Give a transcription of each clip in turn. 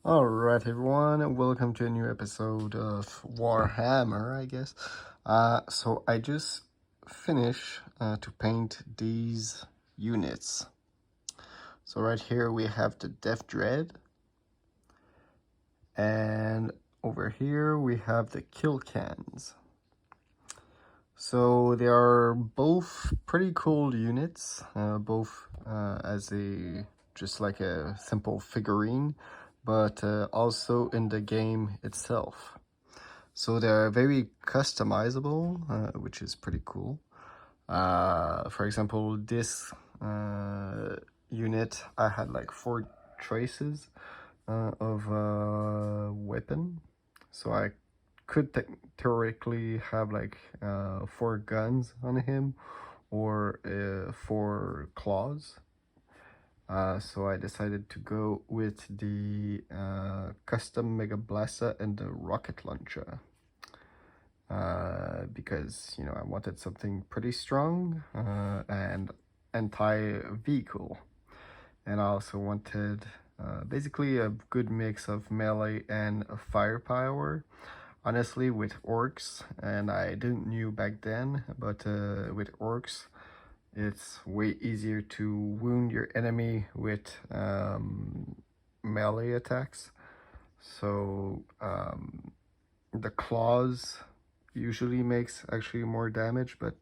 Alright everyone, welcome to a new episode of Warhammer, I guess. So I just finished to paint these units. So right here we have the Deff Dread, and over here we have the Killcans. So they are both pretty cool units, both as just like a simple figurine, but also in the game itself. So they're very customizable, which is pretty cool. For example, this unit, I had like 4 choices of weapon. So I could theoretically have like 4 guns on him or 4 claws. So I decided to go with the custom Mega Blaster and the rocket launcher. Because, you know, I wanted something pretty strong and anti-vehicle. And I also wanted basically a good mix of melee and firepower. Honestly, with orcs, and I didn't knew back then, but with orcs, it's way easier to wound your enemy with melee attacks. So the claws usually makes actually more damage, but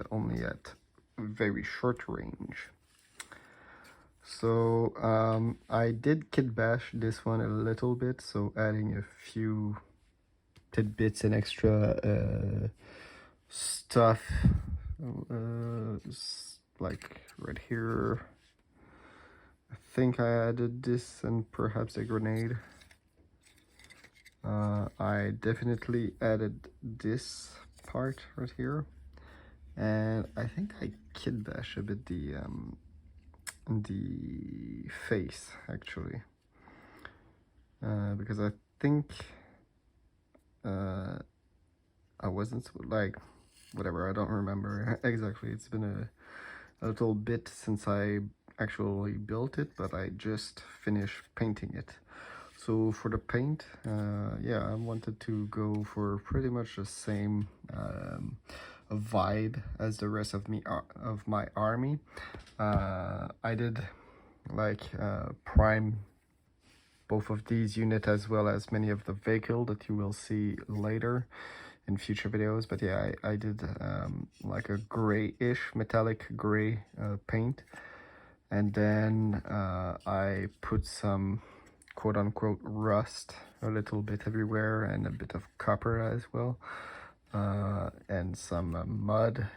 only at very short range. So I did kit bash this one a little bit, so adding a few tidbits and extra stuff, like right here. I think I added this and perhaps a grenade. I definitely added this part right here, and I think I kit bash a bit the face actually, because I think I wasn't like, whatever, I don't remember exactly. It's been a little bit since I actually built it, but I just finished painting it. So for the paint, yeah, I wanted to go for pretty much the same vibe as the rest of my army. I did like prime both of these units as well as many of the vehicle that you will see later in future videos. But yeah, I did like a grayish, metallic gray paint, and then I put some quote-unquote rust a little bit everywhere, and a bit of copper as well, and some mud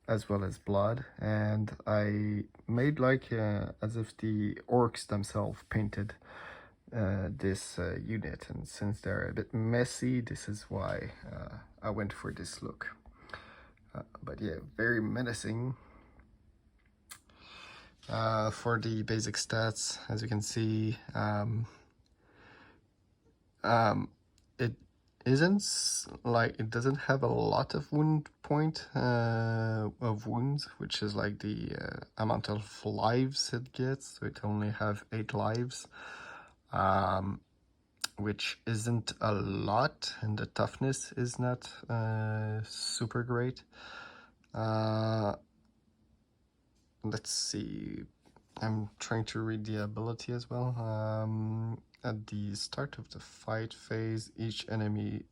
as well as blood. And I made like as if the orcs themselves painted this unit, and since they're a bit messy, this is why I went for this look. But yeah, very menacing. For the basic stats, as you can see, it isn't like, it doesn't have a lot of wound point of wounds, which is like the amount of lives it gets. So it only have 8 lives, which isn't a lot, and the toughness is not super great. Let's see, I'm trying to read the ability as well. At the start of the fight phase, each enemy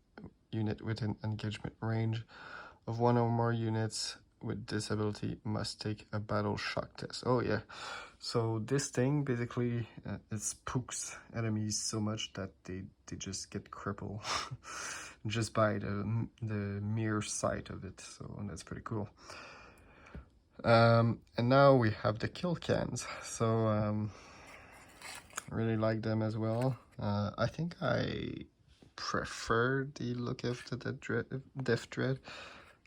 unit within engagement range of 1 or more units with this ability must take a battle shock test. Oh yeah, so this thing basically it spooks enemies so much that they just get crippled just by the mere sight of it. So that's pretty cool. And now we have the kill cans. So really like them as well. I think I prefer the look of the Deff Dread,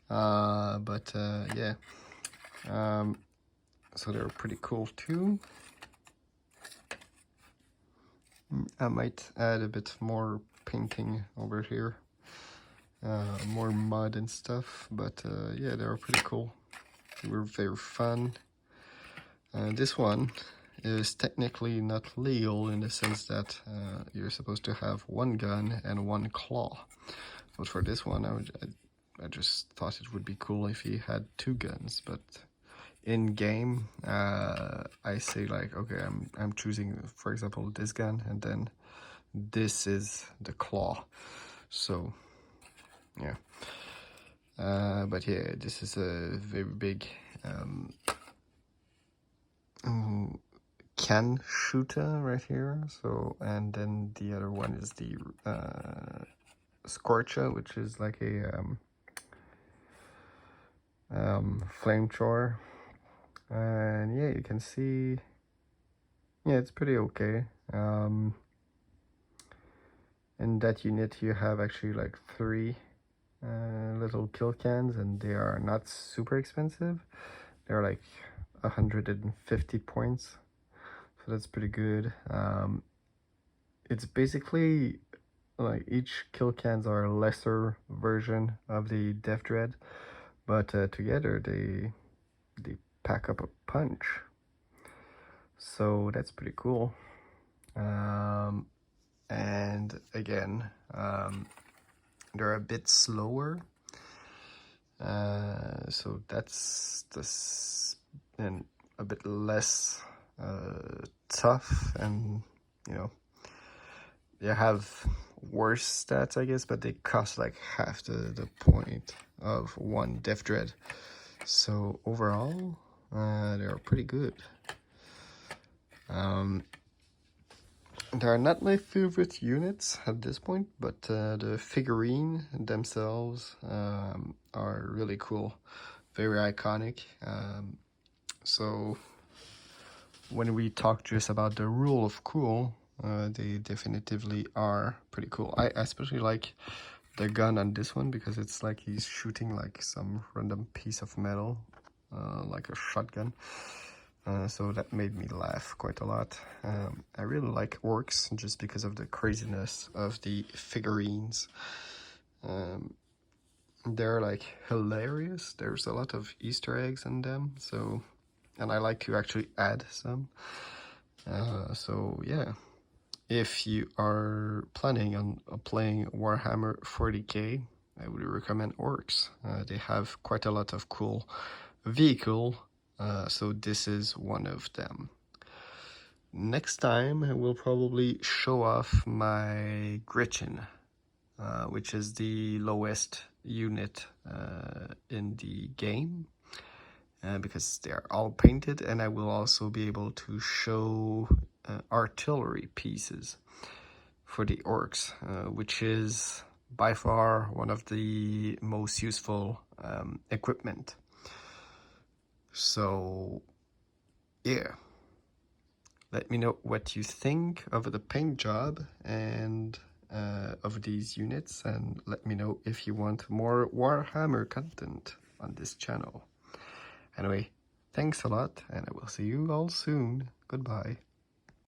but yeah, so they're pretty cool too. I might add a bit more painting over here, more mud and stuff, but yeah, they were pretty cool. They were very fun. This one is technically not legal in the sense that you're supposed to have one gun and one claw. But for this one, I just thought it would be cool if he had two guns. But in game, I say like, okay, I'm choosing, for example, this gun, and then this is the claw. So yeah. But yeah, this is a very big can shooter right here. So, and then the other one is the Scorcher, which is like a flamethrower. And yeah, you can see, yeah, it's pretty okay. In that unit you have actually like 3 little kill cans, and they are not super expensive. They're like 150 points, so that's pretty good. It's basically like each kill cans are a lesser version of the Deff Dread, but together they pack up a punch. So that's pretty cool. And again, they're a bit slower, so that's this, and a bit less tough, and you know, they have worse stats, I guess, but they cost like half the point of one Deff Dread. So overall, they're pretty good. They are not my favorite units at this point, but the figurine themselves are really cool, very iconic. So when we talk just about the rule of cool, they definitively are pretty cool. I especially like the gun on this one because it's like he's shooting like some random piece of metal, like a shotgun. So that made me laugh quite a lot. I really like Orks just because of the craziness of the figurines. They're like hilarious. There's a lot of Easter eggs in them, so, and I like to actually add some. So yeah, if you are planning on playing Warhammer 40k, I would recommend Orks. They have quite a lot of cool vehicle. So this is one of them. Next time I will probably show off my Gretchen, which is the lowest unit in the game, because they are all painted, and I will also be able to show artillery pieces for the Orks, which is by far one of the most useful equipment. So yeah, let me know what you think of the paint job and of these units, and let me know if you want more Warhammer content on this channel. Anyway, thanks a lot, and I will see you all soon. Goodbye.